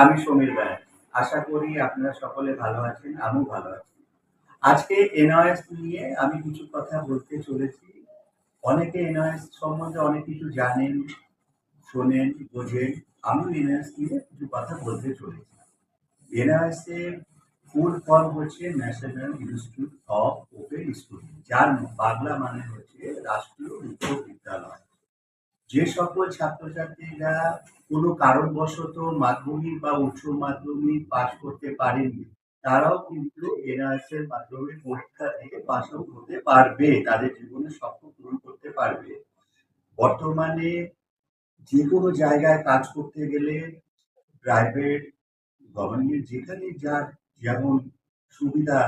আমি সমীর ব্যানার্জি। আশা করি আপনারা সকলে ভালো আছেন, আমিও ভালো আছি। আজকে এনওএস নিয়ে আমি কিছু কথা বলতে চলেছি। অনেকে এনওএস সম্বন্ধে অনেক কিছু জানেন, শোনেন, বোঝেন। আমিও এনওএস নিয়ে কিছু কথা বলতে চলেছি। এনওএস এর ফুল ফর্ম হচ্ছে national institute of open schooling, যার বাংলা মানে হচ্ছে রাষ্ট্রীয় উচ্চ বিদ্যালয়। যে সকল ছাত্রছাত্রীরা কোনো কারণবশত মাধ্যমিক বা উচ্চ মাধ্যমিক পাস করতে পারেননি, তারাও কিন্তু এনআরএস এর মাধ্যমে পরীক্ষা দিয়ে পাস আউট হতে পারবে, তাদের জীবনের স্বপ্ন পূরণ করতে পারবে। বর্তমানে যে কোনো জায়গায় কাজ করতে গেলে প্রাইভেট, গভর্নমেন্ট যেখানে যার যেমন সুবিধা,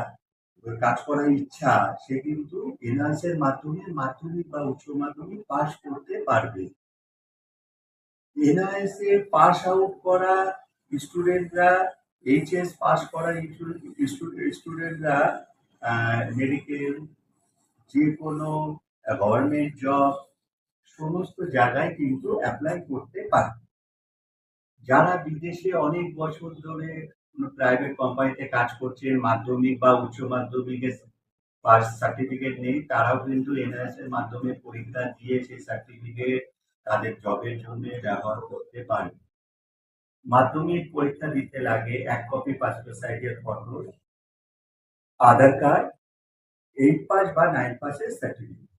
কাজ করার ইচ্ছা, সে কিন্তু এনআরএস এর মাধ্যমে মাধ্যমিক বা উচ্চ মাধ্যমিক পাস করতে পারবে। এনআইএস এ পাস আউট করা স্টুডেন্টরা, এইচএস পাস করা স্টুডেন্টরা মেডিকেল, যে কোনো গভর্নমেন্ট জব, সমস্ত জায়গায় কিন্তু অ্যাপ্লাই করতে পারে। যারা বিদেশে অনেক বছর ধরে কোনো প্রাইভেট কোম্পানিতে কাজ করছেন, মাধ্যমিক বা উচ্চ মাধ্যমিকের পাস সার্টিফিকেট নেই, তারাও কিন্তু এনআইএস এর মাধ্যমে পরীক্ষা দিয়ে সেই সার্টিফিকেট তাদের জবের জন্য ব্যবহার করতে পারে। মাধ্যমিক পরীক্ষা দিতে লাগে ১ কপি পাসপোর্ট সাইজের ফটো, আধার কার্ড, 8 পাস বা 9 পাসের সার্টিফিকেট।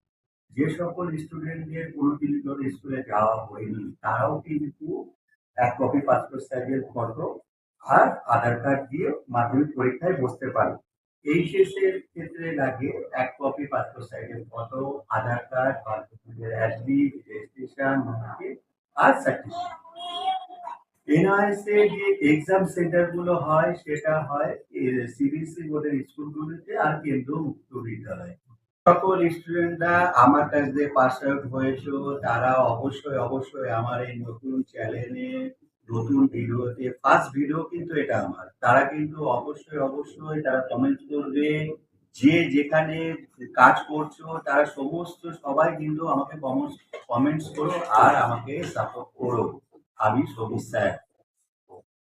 যে সকল স্টুডেন্টদের কোনোদিন ধরে স্কুলে যাওয়া হয়নি, তারাও কিন্তু ১ কপি পাসপোর্ট সাইজের ফটো আর আধার কার্ড দিয়ে মাধ্যমিক পরীক্ষায় বসতে পারে। এইচএস এর ক্ষেত্রে লাগে ১ কপি পাসপোর্ট সাইজের ফটো, আধার কার্ড, অ্যাডমিট, রেজিস্ট্রেশন, মার্কশিট আর সার্টিফিকেট। এনআইএস এ যে এক্সাম সেন্টার গুলো হয়, সেটা হয় সিবিএসই বোর্ডের স্কুলগুলিতে আর কেন্দ্রীয় মুক্ত বিদ্যালয়। সকল স্টুডেন্টরা আমার কাছ দিয়ে পাস আউট হয়েছো, তারা অবশ্যই আমার এই নতুন চ্যানেলে নতুন ভিডিওতে ফার্স্ট ভিডিও কিন্তু এটা আমার। তারা কিন্তু অবশ্যই তারা কমেন্ট করবে। যে যেখানে কাজ করছো তারা সবাই কিন্তু আমাকে কমেন্টস করো আর আমাকে সাপোর্ট করো। আমি সমীর স্যার।